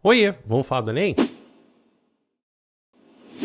Oiê, vamos falar do Enem?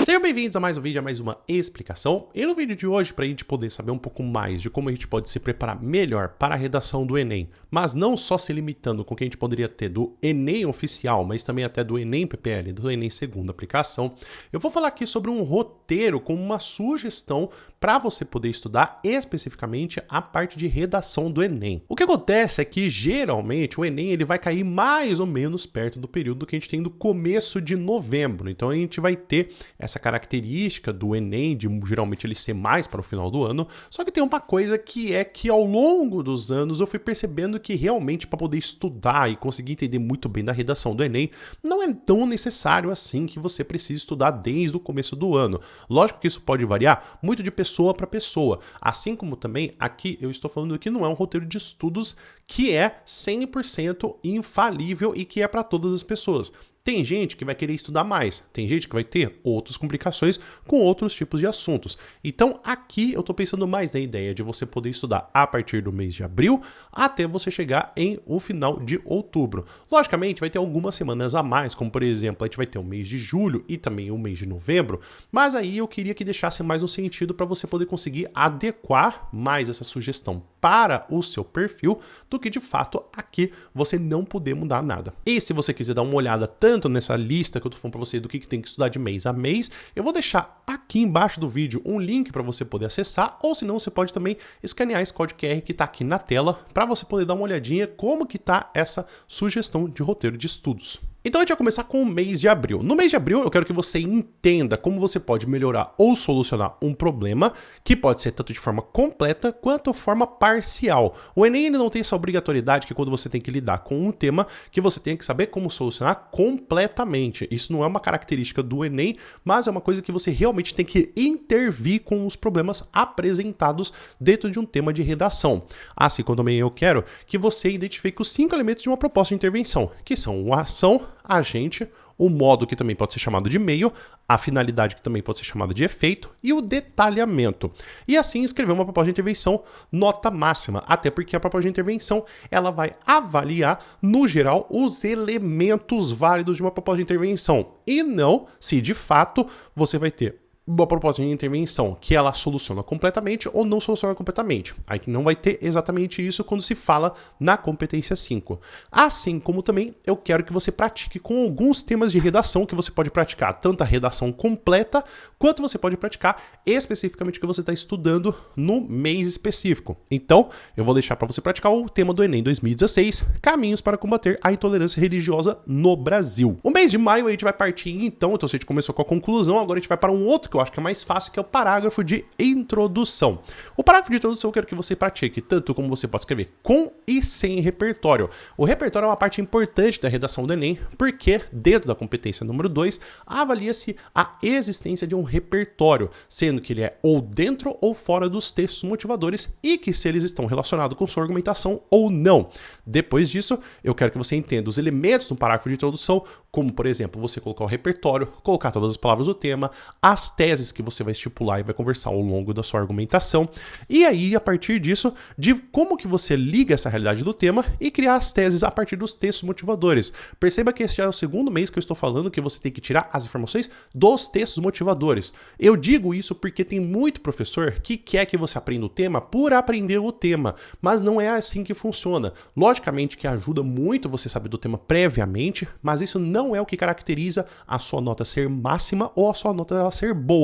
Sejam bem-vindos a mais um vídeo, a mais uma explicação. E no vídeo de hoje, para a gente poder saber um pouco mais de como a gente pode se preparar melhor para a redação do Enem, mas não só se limitando com o que a gente poderia ter do Enem oficial, mas também até do Enem PPL, do Enem segunda aplicação, eu vou falar aqui sobre um roteiro como uma sugestão para você poder estudar especificamente a parte de redação do Enem. O que acontece é que geralmente o Enem ele vai cair mais ou menos perto do período que a gente tem do começo de novembro, então a gente vai ter essa característica do Enem de geralmente ele ser mais para o final do ano, só que tem uma coisa que é que ao longo dos anos eu fui percebendo que realmente para poder estudar e conseguir entender muito bem da redação do Enem, não é tão necessário assim que você precise estudar desde o começo do ano. Lógico que isso pode variar muito de pessoa para pessoa, assim como também aqui eu estou falando que não é um roteiro de estudos que é 100% infalível e que é para todas as pessoas. Tem gente que vai querer estudar mais, tem gente que vai ter outras complicações com outros tipos de assuntos. Então aqui eu estou pensando mais na ideia de você poder estudar a partir do mês de abril até você chegar em o final de outubro. Logicamente vai ter algumas semanas a mais, como por exemplo, a gente vai ter o mês de julho e também o mês de novembro, mas aí eu queria que deixasse mais um sentido para você poder conseguir adequar mais essa sugestão para o seu perfil do que de fato aqui você não poder mudar nada. E se você quiser dar uma olhada tanto nessa lista que eu tô falando para você do que tem que estudar de mês a mês, eu vou deixar aqui embaixo do vídeo um link para você poder acessar, ou se não, você pode também escanear esse código QR que tá aqui na tela para você poder dar uma olhadinha como que tá essa sugestão de roteiro de estudos. Então a gente vai começar com o mês de abril. No mês de abril eu quero que você entenda como você pode melhorar ou solucionar um problema que pode ser tanto de forma completa quanto de forma parcial. O Enem ele não tem essa obrigatoriedade que quando você tem que lidar com um tema que você tem que saber como solucionar completamente. Isso não é uma característica do Enem, mas é uma coisa que você realmente tem que intervir com os problemas apresentados dentro de um tema de redação. Assim como também eu quero que você identifique os 5 elementos de uma proposta de intervenção, que são a ação, agente, o modo que também pode ser chamado de meio, a finalidade que também pode ser chamada de efeito e o detalhamento. E assim escrever uma proposta de intervenção nota máxima, até porque a proposta de intervenção ela vai avaliar, no geral, os elementos válidos de uma proposta de intervenção e não se de fato você vai ter uma proposta de intervenção que ela soluciona completamente ou não soluciona completamente. Aí não vai ter exatamente isso quando se fala na competência 5. Assim como também eu quero que você pratique com alguns temas de redação que você pode praticar, tanto a redação completa, quanto você pode praticar especificamente o que você está estudando no mês específico. Então, eu vou deixar para você praticar o tema do Enem 2016, Caminhos para combater a intolerância religiosa no Brasil. O mês de maio a gente vai partir então se a gente começou com a conclusão, agora a gente vai para um outro que eu acho que é mais fácil, que é o parágrafo de introdução. O parágrafo de introdução eu quero que você pratique, tanto como você pode escrever com e sem repertório. O repertório é uma parte importante da redação do Enem, porque dentro da competência número 2, avalia-se a existência de um repertório, sendo que ele é ou dentro ou fora dos textos motivadores e que se eles estão relacionados com sua argumentação ou não. Depois disso, eu quero que você entenda os elementos do parágrafo de introdução, como por exemplo, você colocar o repertório, colocar todas as palavras do tema, as teses que você vai estipular e vai conversar ao longo da sua argumentação, e aí, a partir disso, de como que você liga essa realidade do tema e criar as teses a partir dos textos motivadores. Perceba que esse já é o segundo mês que eu estou falando que você tem que tirar as informações dos textos motivadores. Eu digo isso porque tem muito professor que quer que você aprenda o tema por aprender o tema, mas não é assim que funciona. Logicamente que ajuda muito você saber do tema previamente, mas isso não é o que caracteriza a sua nota ser máxima ou a sua nota ser boa.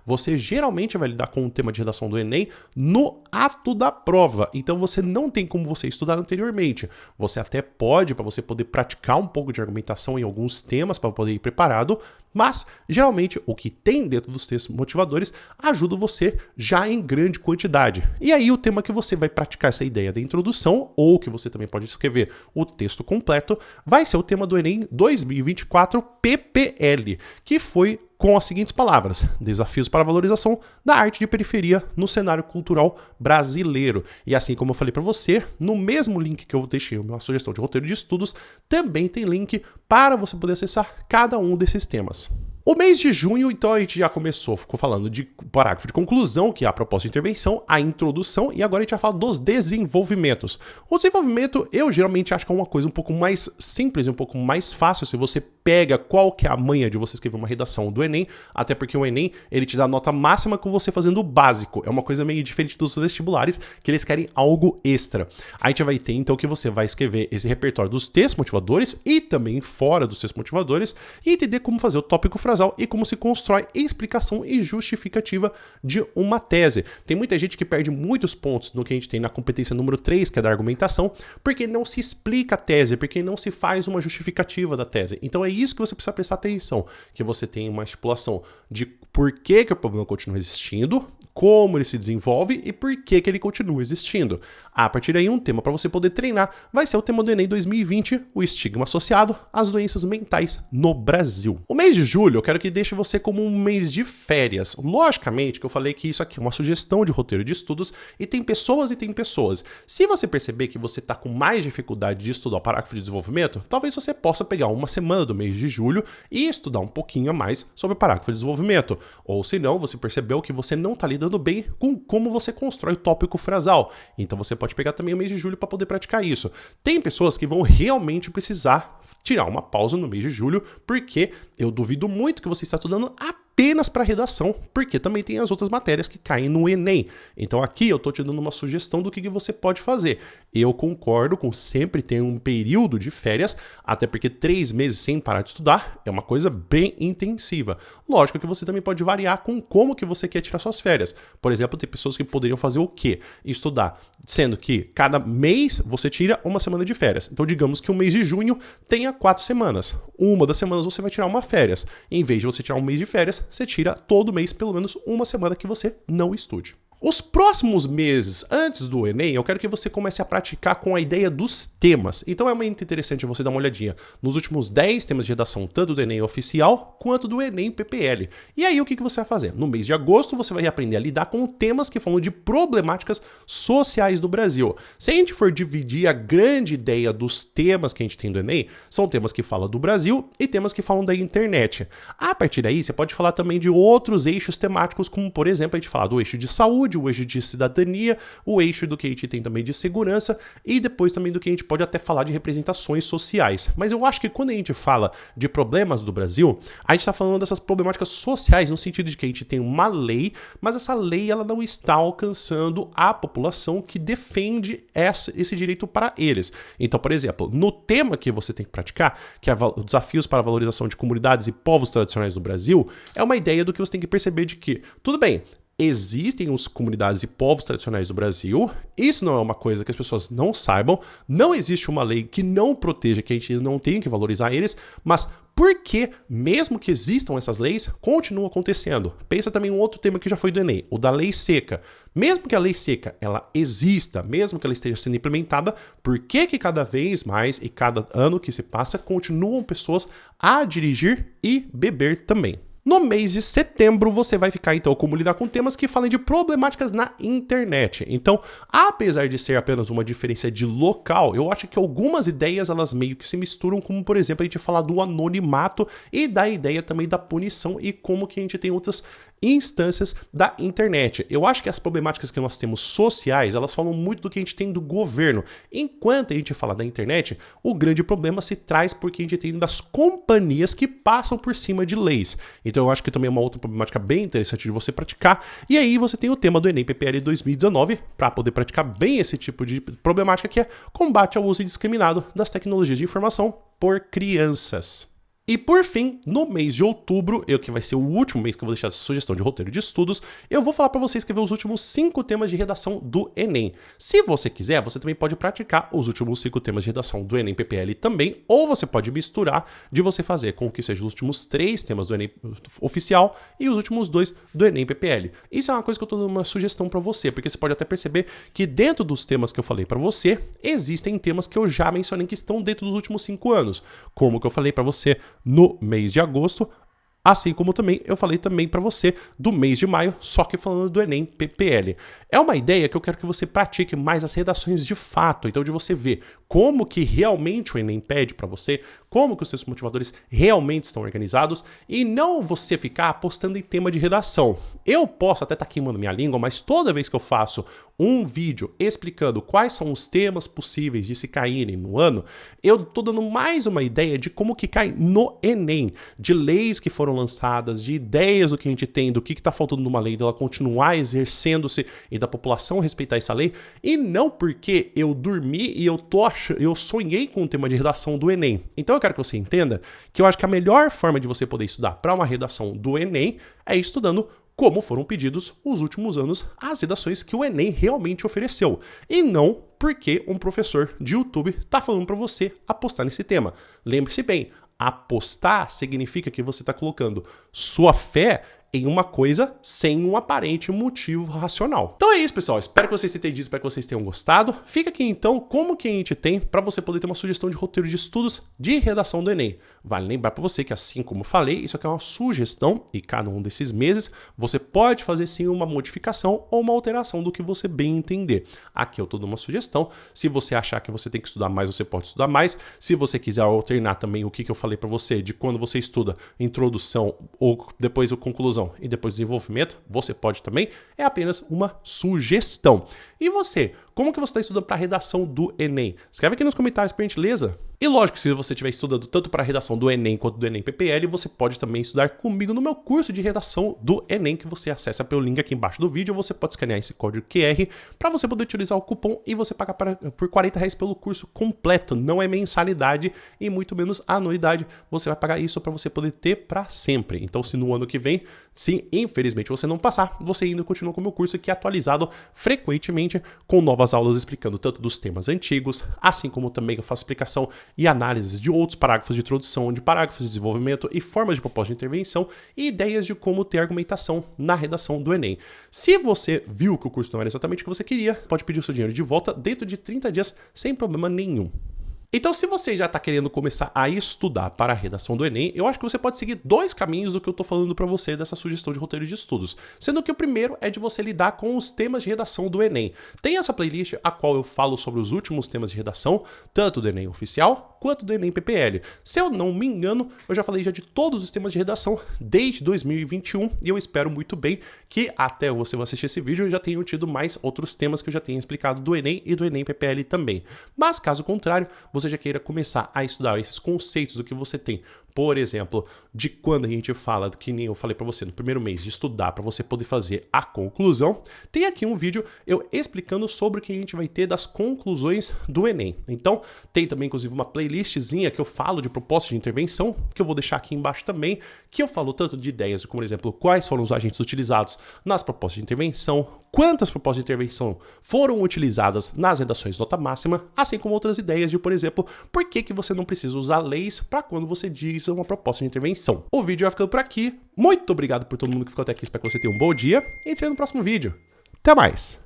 Você geralmente vai lidar com o tema de redação do Enem no ato da prova, então você não tem como você estudar anteriormente. Você até pode, para você poder praticar um pouco de argumentação em alguns temas para poder ir preparado, mas geralmente o que tem dentro dos textos motivadores ajuda você já em grande quantidade. E aí o tema que você vai praticar essa ideia da introdução, ou que você também pode escrever o texto completo, vai ser o tema do Enem 2024 PPL, que foi com as seguintes palavras: desafios para a valorização da arte de periferia no cenário cultural brasileiro. E assim como eu falei para você, no mesmo link que eu deixei a minha sugestão de roteiro de estudos, também tem link para você poder acessar cada um desses temas. O mês de junho, então, a gente já começou, ficou falando de parágrafo de conclusão, que é a proposta de intervenção, a introdução, e agora a gente vai falar dos desenvolvimentos. O desenvolvimento, eu geralmente acho que é uma coisa um pouco mais simples e um pouco mais fácil se você pega qual que é a manha de você escrever uma redação do Enem, até porque o Enem, ele te dá nota máxima com você fazendo o básico. É uma coisa meio diferente dos vestibulares, que eles querem algo extra. A gente vai ter, então, que você vai escrever esse repertório dos textos motivadores e também fora dos textos motivadores e entender como fazer o tópico frasal e como se constrói explicação e justificativa de uma tese. Tem muita gente que perde muitos pontos no que a gente tem na competência número 3, que é da argumentação, porque não se explica a tese, porque não se faz uma justificativa da tese. Então é isso que você precisa prestar atenção, que você tem uma estipulação de por que o problema continua existindo, como ele se desenvolve e por que ele continua existindo. A partir daí, um tema para você poder treinar vai ser o tema do Enem 2020, o estigma associado às doenças mentais no Brasil. O mês de julho, eu quero que deixe você como um mês de férias. Logicamente que eu falei que isso aqui é uma sugestão de roteiro de estudos e tem pessoas e tem pessoas. Se você perceber que você está com mais dificuldade de estudar o parágrafo de desenvolvimento, talvez você possa pegar uma semana do mês de julho e estudar um pouquinho a mais sobre o parágrafo de desenvolvimento. Ou se não, você percebeu que você não está lidando bem com como você constrói o tópico frasal. Então você pode pegar também o mês de julho para poder praticar isso. Tem pessoas que vão realmente precisar tirar uma pausa no mês de julho, porque eu duvido muito que você está estudando apenas para redação, porque também tem as outras matérias que caem no Enem. Então aqui eu estou te dando uma sugestão do que você pode fazer. Eu concordo com sempre ter um período de férias, até porque 3 meses sem parar de estudar é uma coisa bem intensiva. Lógico que você também pode variar com como que você quer tirar suas férias. Por exemplo, tem pessoas que poderiam fazer o quê? Estudar, sendo que cada mês você tira uma semana de férias. Então digamos que o mês de junho tenha 4 semanas. Uma das semanas você vai tirar uma férias. Em vez de você tirar um mês de férias, você tira todo mês pelo menos uma semana que você não estude. Os próximos meses antes do Enem, eu quero que você comece a praticar com a ideia dos temas. Então é muito interessante você dar uma olhadinha nos últimos 10 temas de redação, tanto do Enem oficial quanto do Enem PPL. E aí o que você vai fazer? No mês de agosto você vai aprender a lidar com temas que falam de problemáticas sociais do Brasil. Se a gente for dividir a grande ideia dos temas que a gente tem do Enem, são temas que falam do Brasil e temas que falam da internet. A partir daí você pode falar também de outros eixos temáticos, como por exemplo a gente falar do eixo de saúde, o eixo de cidadania, o eixo do que a gente tem também de segurança e depois também do que a gente pode até falar de representações sociais. Mas eu acho que quando a gente fala de problemas do Brasil, a gente está falando dessas problemáticas sociais no sentido de que a gente tem uma lei, mas essa lei ela não está alcançando a população que defende esse direito para eles. Então, por exemplo, no tema que você tem que praticar, que é desafios para a valorização de comunidades e povos tradicionais do Brasil, é uma ideia do que você tem que perceber de que, tudo bem, existem as comunidades e povos tradicionais do Brasil, isso não é uma coisa que as pessoas não saibam, não existe uma lei que não proteja, que a gente não tem que valorizar eles, mas por que, mesmo que existam essas leis, continua acontecendo? Pensa também em um outro tema que já foi do Enem, o da lei seca. Mesmo que a lei seca ela exista, mesmo que ela esteja sendo implementada, por que cada vez mais e cada ano que se passa, continuam pessoas a dirigir e beber também? No mês de setembro, você vai ficar, então, como lidar com temas que falem de problemáticas na internet. Então, apesar de ser apenas uma diferença de local, eu acho que algumas ideias, elas meio que se misturam, como, por exemplo, a gente falar do anonimato e da ideia também da punição e como que a gente tem outras instâncias da internet. Eu acho que as problemáticas que nós temos sociais, elas falam muito do que a gente tem do governo. Enquanto a gente fala da internet, o grande problema se traz porque a gente tem das companhias que passam por cima de leis. Então eu acho que também é uma outra problemática bem interessante de você praticar. E aí você tem o tema do Enem PPL 2019 para poder praticar bem esse tipo de problemática que é combate ao uso indiscriminado das tecnologias de informação por crianças. E por fim, no mês de outubro, que vai ser o último mês que eu vou deixar essa sugestão de roteiro de estudos, eu vou falar para você escrever os últimos 5 temas de redação do Enem. Se você quiser, você também pode praticar os últimos 5 temas de redação do Enem PPL também, ou você pode misturar de você fazer com que sejam os últimos 3 temas do Enem oficial e os últimos 2 do Enem PPL. Isso é uma coisa que eu estou dando uma sugestão para você, porque você pode até perceber que dentro dos temas que eu falei para você, existem temas que eu já mencionei que estão dentro dos últimos 5 anos, como que eu falei para você no mês de agosto, assim como também eu falei também para você do mês de maio, só que falando do Enem PPL. É uma ideia que eu quero que você pratique mais as redações de fato, então de você ver como que realmente o Enem pede para você, como que os seus motivadores realmente estão organizados e não você ficar apostando em tema de redação. Eu posso até estar queimando minha língua, mas toda vez que eu faço um vídeo explicando quais são os temas possíveis de se caírem no ano, eu estou dando mais uma ideia de como que cai no Enem, de leis que foram lançadas, de ideias do que a gente tem, do que está faltando numa lei, dela continuar exercendo-se e da população respeitar essa lei, e não porque eu dormi e eu sonhei com o tema de redação do Enem. Então eu quero que você entenda que eu acho que a melhor forma de você poder estudar para uma redação do Enem é estudando como foram pedidos os últimos anos as redações que o Enem realmente ofereceu. E não porque um professor de YouTube está falando para você apostar nesse tema. Lembre-se bem, apostar significa que você está colocando sua fé em uma coisa sem um aparente motivo racional. Então é isso, pessoal. Espero que vocês tenham entendido, espero que vocês tenham gostado. Fica aqui então como que a gente tem para você poder ter uma sugestão de roteiro de estudos de redação do Enem. Vale lembrar para você que, assim como eu falei, isso aqui é uma sugestão e cada um desses meses você pode fazer sim uma modificação ou uma alteração do que você bem entender. Aqui eu estou dando uma sugestão. Se você achar que você tem que estudar mais, você pode estudar mais. Se você quiser alternar também o que eu falei para você de quando você estuda introdução ou depois a conclusão e depois desenvolvimento, você pode também, é apenas uma sugestão. E você, como que você está estudando para a redação do Enem? Escreve aqui nos comentários, por gentileza. E lógico, se você estiver estudando tanto para a redação do Enem quanto do Enem PPL, você pode também estudar comigo no meu curso de redação do Enem, que você acessa pelo link aqui embaixo do vídeo. Você pode escanear esse código QR para você poder utilizar o cupom e você pagar por R$40 pelo curso completo. Não é mensalidade e muito menos anuidade. Você vai pagar isso para você poder ter para sempre. Então, se no ano que vem, se infelizmente você não passar, você ainda continua com o meu curso que é atualizado frequentemente com novas aulas explicando tanto dos temas antigos, assim como também eu faço explicação e análises de outros parágrafos de introdução, de parágrafos de desenvolvimento e formas de proposta de intervenção e ideias de como ter argumentação na redação do Enem. Se você viu que o curso não era exatamente o que você queria, pode pedir o seu dinheiro de volta dentro de 30 dias sem problema nenhum. Então, se você já está querendo começar a estudar para a redação do Enem, eu acho que você pode seguir dois caminhos do que eu estou falando para você dessa sugestão de roteiro de estudos. Sendo que o primeiro é de você lidar com os temas de redação do Enem. Tem essa playlist a qual eu falo sobre os últimos temas de redação, tanto do Enem oficial quanto do Enem PPL. Se eu não me engano, eu já falei já de todos os temas de redação desde 2021 e eu espero muito bem que até você vai assistir esse vídeo eu já tenha tido mais outros temas que eu já tenha explicado do Enem e do Enem PPL também. Mas caso contrário, você já queira começar a estudar esses conceitos do que você tem, por exemplo, de quando a gente fala, que nem eu falei para você no primeiro mês, de estudar para você poder fazer a conclusão, tem aqui um vídeo eu explicando sobre o que a gente vai ter das conclusões do Enem. Então, tem também inclusive uma playlistzinha que eu falo de propostas de intervenção, que eu vou deixar aqui embaixo também, que eu falo tanto de ideias, como por exemplo, quais foram os agentes utilizados nas propostas de intervenção, quantas propostas de intervenção foram utilizadas nas redações nota máxima, assim como outras ideias de, por exemplo, por que você não precisa usar leis para quando você diz uma proposta de intervenção. O vídeo vai ficando por aqui. Muito obrigado por todo mundo que ficou até aqui. Espero que você tenha um bom dia e a gente se vê no próximo vídeo. Até mais!